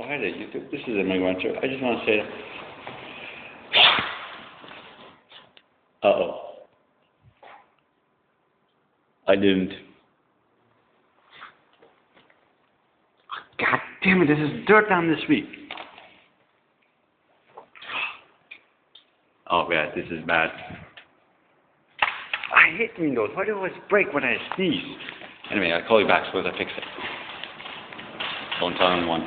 Oh, hi there, YouTube. This is Amigo Rancho. I just want to say, uh-oh. I didn't. God damn it, this is dirt down this week. Oh, yeah, this is bad. I hate windows. Why do they always break when I sneeze? Anyway, I'll call you back as soon as I fix it. Don't tell anyone.